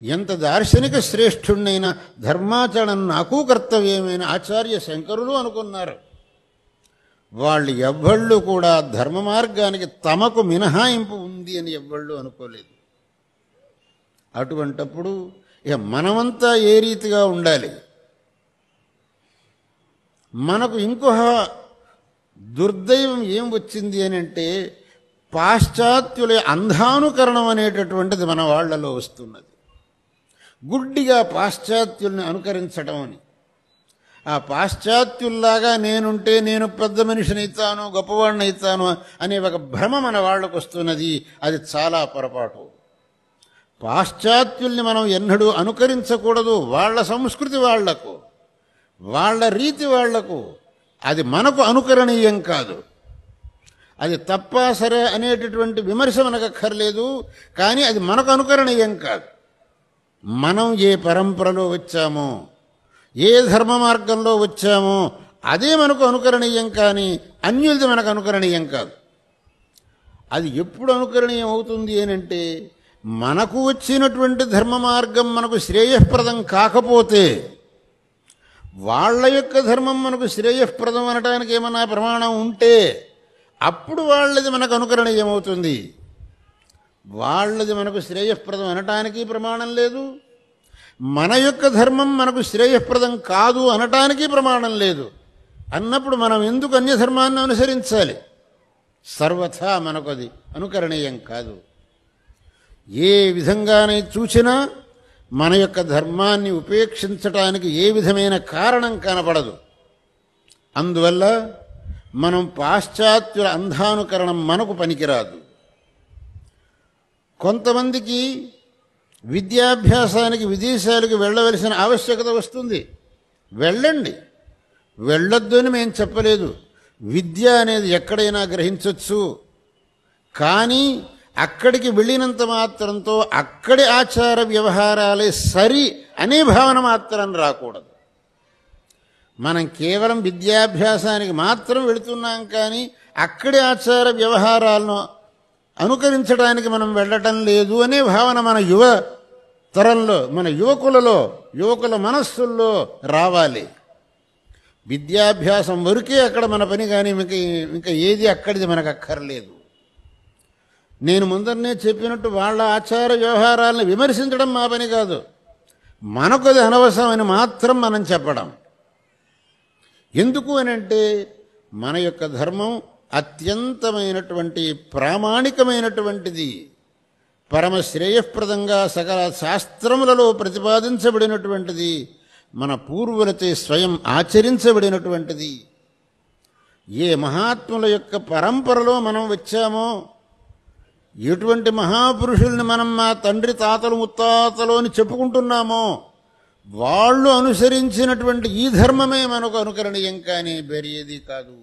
ఎంత దార్శనిక శ్రేష్ఠుణ్ణైనా ధర్మాచరణం నాకు కర్తవ్యమైన ఆచార్య శంకరులు అనుకున్నారు. వాళ్ళు ఎవ్వళ్ళు కూడా ధర్మ మార్గానికి తమకు మినహాయింపు ఉంది అని ఎవ్వళ్ళు అనుకోలేదు. అటువంటప్పుడు ఇక మనమంతా ఏ రీతిగా ఉండాలి? మనకు ఇంకొక దుర్దైవం ఏం వచ్చింది అని అంటే, పాశ్చాత్యుల అంధానుకరణం అనేటటువంటిది మన వాళ్లలో వస్తున్నది. గుడ్డిగా పాశ్చాత్యుల్ని అనుకరించడం అని. ఆ పాశ్చాత్యుల్లాగా నేనుంటే నేను పెద్ద మనిషిని అవుతాను, గొప్పవాడిని అవుతాను అనే ఒక భ్రమ మన వాళ్లకు వస్తున్నది. అది చాలా పొరపాటు. పాశ్చాత్యుల్ని మనం ఎన్నడూ అనుకరించకూడదు. వాళ్ళ సంస్కృతి వాళ్లకు, వాళ్ళ రీతి వాళ్లకు. అది మనకు అనుకరణీయం కాదు. అది తప్పా సరే అనేటటువంటి విమర్శ మనకు అక్కర్లేదు. కానీ అది మనకు అనుకరణీయం కాదు. మనం ఏ పరంపరలో వచ్చామో, ఏ ధర్మ మార్గంలో వచ్చామో అదే మనకు అనుకరణీయం. కానీ అన్యులది మనకు అనుకరణీయం కాదు. అది ఎప్పుడు అనుకరణీయం అవుతుంది అనంటే, మనకు వచ్చినటువంటి ధర్మ మార్గం మనకు శ్రేయస్ప్రదం కాకపోతే, వాళ్ళ యొక్క ధర్మం మనకు శ్రేయస్ప్రదం అనడానికి ఏమన్నా ప్రమాణం ఉంటే అప్పుడు వాళ్ళది మనకు అనుకరణీయమవుతుంది. వాళ్ళది మనకు శ్రేయస్ప్రదం అనటానికి ప్రమాణం లేదు, మన యొక్క ధర్మం మనకు శ్రేయస్ప్రదం కాదు అనటానికి ప్రమాణం లేదు. అన్నప్పుడు మనం ఎందుకు అన్యధర్మాన్ని అనుసరించాలి? సర్వథా మనకు అది అనుకరణీయం కాదు. ఏ విధంగానే చూసినా మన యొక్క ధర్మాన్ని ఉపేక్షించటానికి ఏ విధమైన కారణం కనపడదు. అందువల్ల మనం పాశ్చాత్యుల అంధానుకరణం మనకు పనికిరాదు. కొంతమందికి విద్యాభ్యాసానికి విదేశాలకు వెళ్ళవలసిన ఆవశ్యకత వస్తుంది. వెళ్ళండి, వెళ్ళొద్దు అని మేము చెప్పలేదు. విద్య అనేది ఎక్కడైనా గ్రహించవచ్చు. కానీ అక్కడికి వెళ్ళినంత మాత్రంతో అక్కడి ఆచార వ్యవహారాలే సరి అనే భావన మాత్రం రాకూడదు. మనం కేవలం విద్యాభ్యాసానికి మాత్రం వెళుతున్నాం, కానీ అక్కడి ఆచార వ్యవహారాలను అనుకరించడానికి మనం వెళ్ళటం లేదు అనే భావన మన యువ తరంలో, మన యువకుల మనస్సుల్లో రావాలి. విద్యాభ్యాసం వరకే అక్కడ మన పని, కానీ ఇంకా ఏది అక్కడిది మనకు అక్కర్లేదు. నేను ముందరనే చెప్పినట్టు వాళ్ళ ఆచార వ్యవహారాలను విమర్శించడం మా పని కాదు. మనకు అది అనవసరమని మాత్రం మనం చెప్పడం. ఎందుకు అనంటే, మన యొక్క ధర్మం అత్యంతమైనటువంటి ప్రామాణికమైనటువంటిది, పరమశ్రేయస్ప్రదంగా సకల శాస్త్రములలో ప్రతిపాదించబడినటువంటిది, మన పూర్వులచే స్వయం ఆచరించబడినటువంటిది. ఏ మహాత్ముల యొక్క పరంపరలో మనం వచ్చామో, ఎటువంటి మహాపురుషుల్ని మనం మా తండ్రి తాతలు ముత్తాతలు అని చెప్పుకుంటున్నామో, వాళ్ళు అనుసరించినటువంటి ఈ ధర్మమే మనకు అనుకరణీయం, కానీ వేరేది కాదు.